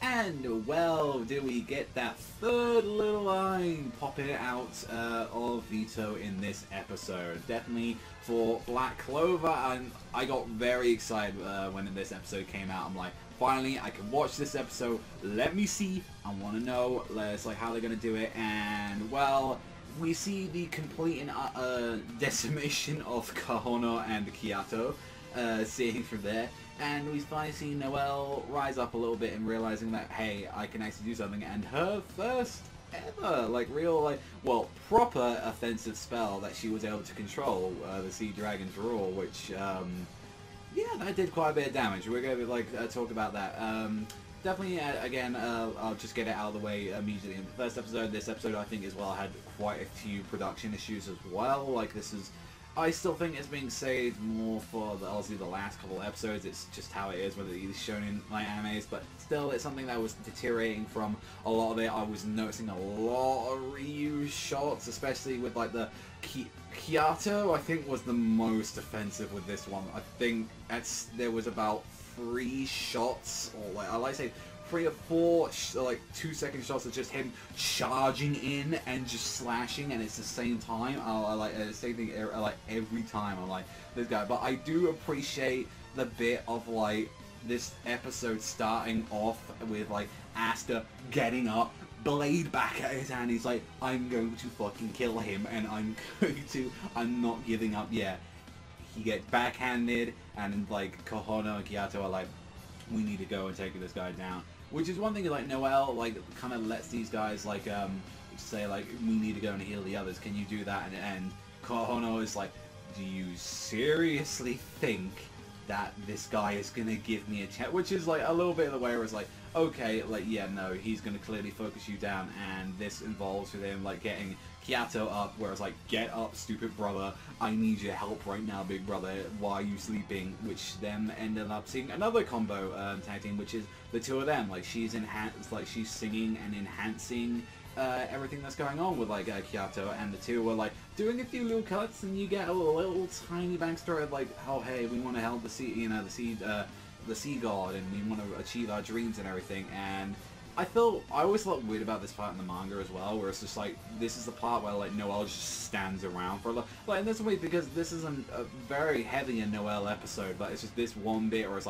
And, well, did we get that third little line popping out of Vito in this episode? Definitely for Black Clover, and I got very excited when this episode came out. I'm like, finally, I can watch this episode. Let me see. I want to know like how they're going to do it. And, well, we see the complete and decimation of Kahono and Kyato, seeing from there. And we finally see Noelle rise up a little bit and realizing that, hey, I can actually do something. And her first ever, real, proper offensive spell that she was able to control, the Sea Dragon's Roar, which, yeah, that did quite a bit of damage. We're going to, talk about that. Definitely, again, I'll just get it out of the way immediately. In the first episode, this episode, I think, as well, had quite a few production issues as well. I still think it's being saved more for obviously the last couple of episodes. It's just how it is, whether it's shown in animes, but still, it's something that was deteriorating from a lot of it. I was noticing a lot of reused shots, especially with the Kyato. I think was the most offensive with this one. I think there was about 3 shots, or I like to say 3 or 4 2-second shots of just him charging in and just slashing, and it's the same time. I like the same thing every time. I'm like, this guy. But I do appreciate the bit of this episode starting off with Asta getting up, blade back at his hand. He's like, I'm going to fucking kill him, and I'm not giving up yet. He gets backhanded, and Kahono and Kyato are like, we need to go and take this guy down. Which is one thing Noelle kind of lets these guys say we need to go and heal the others. Can you do that? And Kahono is like, do you seriously think that this guy is gonna give me a chance? Which is a little bit of the way where it's okay, yeah, no, he's gonna clearly focus you down, and this involves with him getting Kyato up, where it's get up, stupid brother, I need your help right now, big brother, why are you sleeping? Which then ended up seeing another combo tag team, which is the two of them. She's she's singing and enhancing everything that's going on with Kyato, and the two were doing a few little cuts, and you get a little tiny backstory of oh, hey, we want to help the sea, the sea god, and we want to achieve our dreams and everything. And I always felt weird about this part in the manga as well, where it's just this is the part where Noelle just stands around for and this way, because this isn't a very heavy in Noelle episode, but it's just this one bit where it's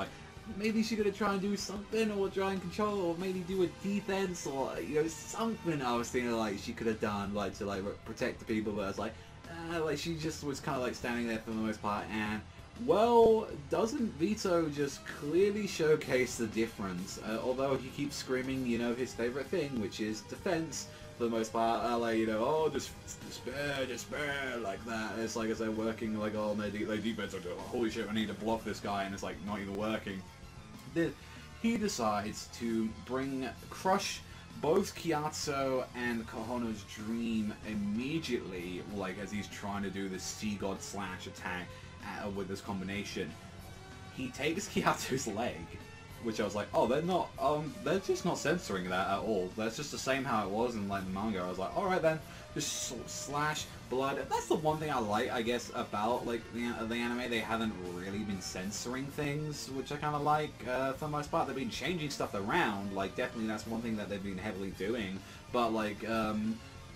maybe she could try and do something, or try and control, or maybe do a defense, or something. I was thinking she could have done to protect the people, but I was she just was kind of standing there for the most part. And well, doesn't Vito just clearly showcase the difference? Although he keeps screaming, his favorite thing, which is defense, for the most part. Oh, just despair, like that. It's as they're working oh, their defense, holy shit, I need to block this guy, and it's not even working. He decides to crush both Kyato and Kahono's dream immediately, as he's trying to do this Sea God slash attack with this combination. He takes Kyato's leg, which I was oh, they're just not censoring that at all. That's just the same how it was in the manga. I was alright then, just slash blood. That's the one thing I like, I guess, about the anime. They haven't really been censoring things, which I kind of like for the most part. They've been changing stuff around. Definitely that's one thing that they've been heavily doing. But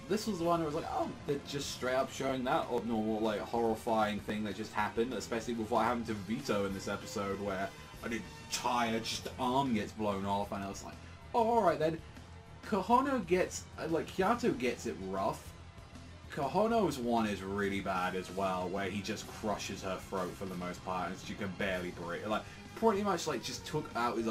this was the one where it was oh, they're just straight up showing that normal, horrifying thing that just happened, especially with what happened to Vito in this episode, where an entire arm gets blown off, and I was oh, alright then. Kahono gets, Kyato gets it rough. Kahono's one is really bad as well, where he just crushes her throat for the most part, and she can barely breathe. Pretty much, just took out his,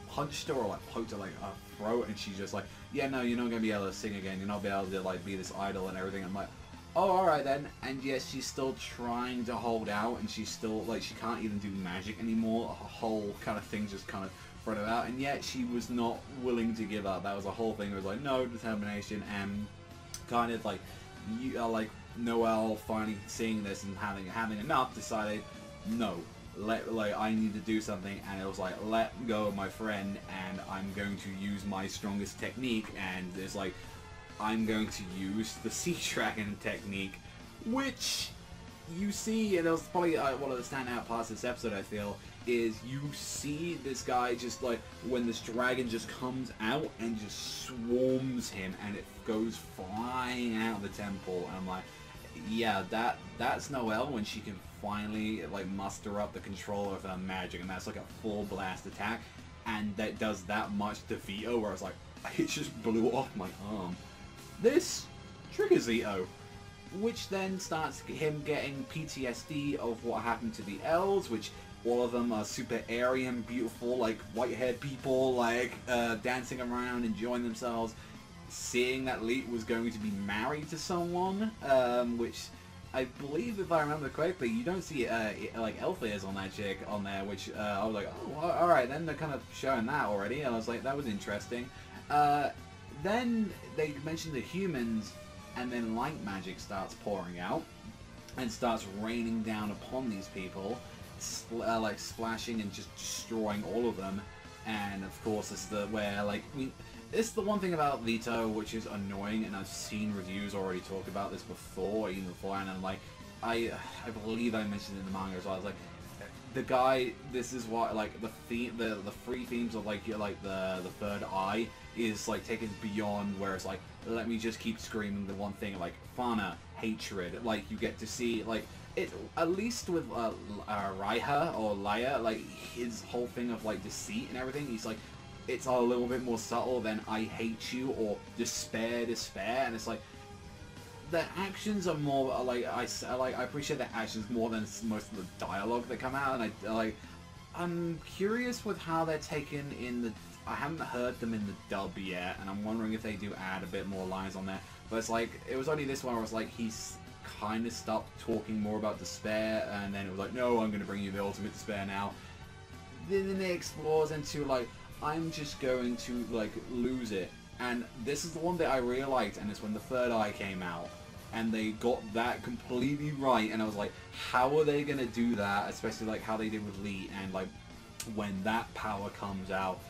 punched her, or, poked her, her throat, and she's just yeah, no, you're not going to be able to sing again, you're not going to be able to, be this idol and everything. I'm oh, alright then. And yes, she's still trying to hold out, and she's still, she can't even do magic anymore. Her whole kind of thing just kind of thrown her out, and yet she was not willing to give up. That was the whole thing. It was no determination, and kind of you Noelle finally seeing this and having enough, decided, no, I need to do something. And it was let go of my friend, and I'm going to use my strongest technique, and it's I'm going to use the Sea Dragon technique, which you see, and it was probably one of the standout parts of this episode, I feel, is you see this guy just like, when this dragon just comes out and just swarms him and it goes flying out of the temple, and I'm like, yeah, that's Noelle when she can finally like muster up the control of her magic, and that's like a full blast attack, and that does that much to Vito, where it's like, it just blew off my arm. This triggers Vito, which then starts him getting PTSD of what happened to the elves, which all of them are super airy and beautiful, like white-haired people, like dancing around, enjoying themselves. Seeing that Leet was going to be married to someone, which I believe, if I remember correctly, you don't see like elf ears on that chick on there, which I was like, oh, alright, then they're kind of showing that already, and I was like, that was interesting. Then they mentioned the humans, and then light magic starts pouring out, and starts raining down upon these people, like splashing and just destroying all of them. And of course, it's the where like it's the one thing about Vito which is annoying, and I've seen reviews already talk about this before, even beforehand, and like I believe I mentioned it in the manga as well. I was like, the guy, this is what like the three themes of like the third eye is like taken beyond, where it's like, let me just keep screaming the one thing, like fauna, hatred. Like you get to see like it, at least with Raiha or Laya, like his whole thing of like deceit and everything, he's like, it's a little bit more subtle than I hate you or despair, and it's like the actions are more like I appreciate the actions more than most of the dialogue that come out, and I'm curious with how they're taken in the. I haven't heard them in the dub yet, and I'm wondering if they do add a bit more lines on there. But it's like, it was only this one where it was like he's kind of stopped talking more about despair, and then it was like, no, I'm going to bring you the ultimate despair now. Then it explores into like, I'm just going to like lose it. And this is the one that I really liked, and it's when the third eye came out, and they got that completely right, and I was like, how are they going to do that, especially like how they did with Lee, and like when that power comes out,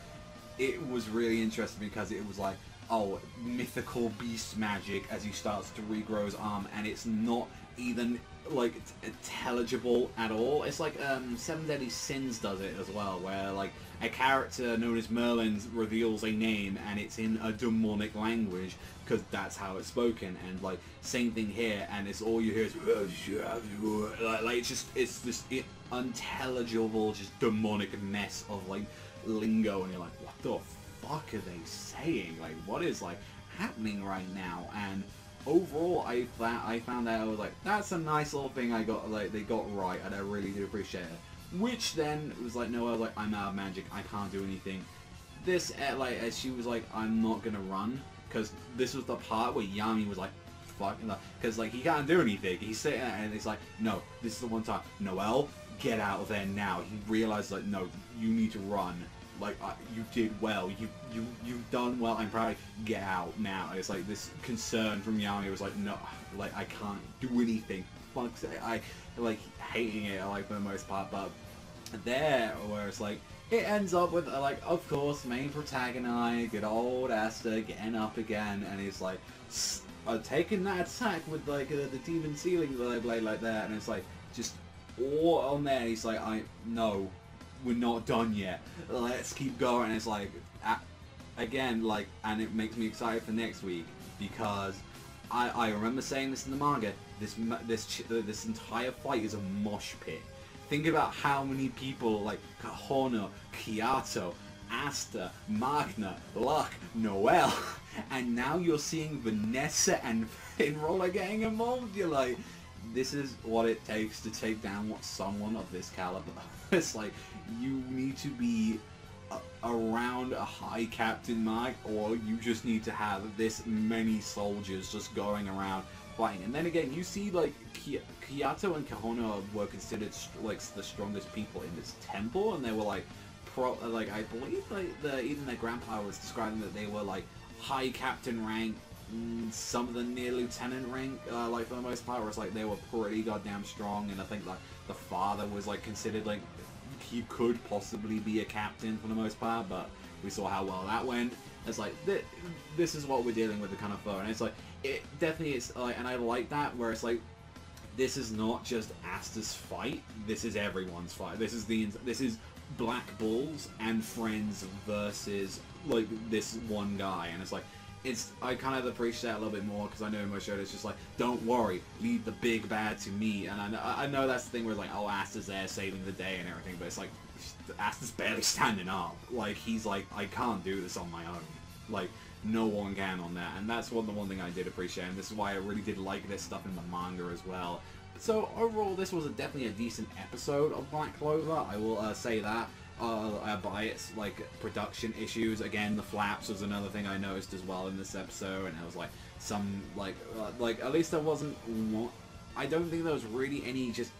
it was really interesting because it was like, oh, mythical beast magic as he starts to regrow his arm, and it's not even like intelligible at all. It's like Seven Deadly Sins does it as well, where like a character known as Merlin reveals a name and it's in a demonic language because that's how it's spoken, and like same thing here, and it's all you hear is like it's this unintelligible, just demonic mess of like lingo, and you're like, what the fuck are they saying? Like, what is like happening right now? And overall, I found that I was like, that's a nice little thing I got, like they got right, and I really do appreciate it. Which then was like, no, I was like, I'm out of magic, I can't do anything. This like, as she was like, I'm not gonna run, because this was the part where Yami was like, fucking, because like he can't do anything. He's sitting there and he's like, no, this is the one time, Noelle, get out of there now. He realized like, no, you need to run. Like, you did well. You've done well. I'm proud. Get out now. It's like this concern from Yami was like, no, like I can't do anything. Fuck's sake. I like hating it like for the most part, but there where it's like it ends up with like, of course, main protagonist, good old Asta getting up again, and he's like taking that attack with like the demon ceiling blade like that, and it's like just all on there. He's like, no. We're not done yet. Let's keep going. It's like, again, like, and it makes me excited for next week because I remember saying this in the manga. This entire fight is a mosh pit. Think about how many people like Kahono, Kiato, Asta, Magna, Luck, Noelle, and now you're seeing Vanessa and Roller getting involved. You're like, this is what it takes to take down someone of this caliber. It's like, you need to be around a high captain mark, or you just need to have this many soldiers just going around fighting. And then again, you see like Kiato and Kahono were considered like the strongest people in this temple, and they were like I believe like even their grandpa was describing that they were like high captain rank, some of them near lieutenant rank, like for the most part, where it's like they were pretty goddamn strong. And I think like the father was like considered like he could possibly be a captain for the most part, but we saw how well that went. It's like this is what we're dealing with, the kind of flow, and it's like it definitely is like, and I like that where it's like this is not just Asta's fight. This is everyone's fight. This is Black Bulls and friends versus like this one guy, and it's like. I kind of appreciate that a little bit more because I know in most shows it's just like, don't worry, leave the big bad to me. And I know that's the thing where it's like, oh, Asta's there saving the day and everything, but it's like, Asta's barely standing up. Like, he's like, I can't do this on my own. Like, no one can on that. And that's the one thing I did appreciate, and this is why I really did like this stuff in the manga as well. So overall, this was definitely a decent episode of Black Clover, I will say that. By its like production issues. Again, the flaps was another thing I noticed as well in this episode, and it was like some like at least there wasn't I don't think there was really any just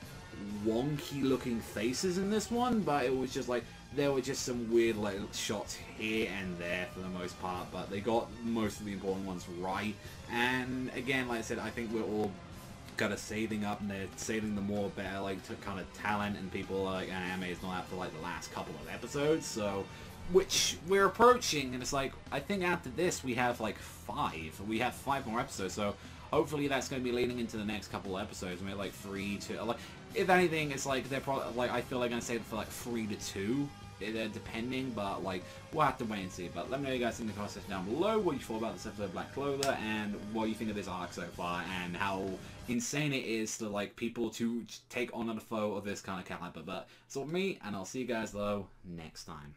wonky looking faces in this one, but it was just like there were just some weird like shots here and there for the most part, but they got most of the important ones right. And again, like I said, I think we're all kind of saving up, and they're saving the more better like kind of talent and people like anime is not out for like the last couple of episodes, so which we're approaching, and it's like I think after this we have like five more episodes, so hopefully that's going to be leading into the next couple of episodes. Maybe like 3 to like, if anything it's like they're probably like, I feel like I'm going to save it for like 3 to 2 depending, but like we'll have to wait and see. But let me know you guys in the comment section down below what you thought about this episode of Black Clover and what you think of this arc so far, and how insane it is to like people to take on a foe of this kind of caliber. But it's all me, and I'll see you guys though next time.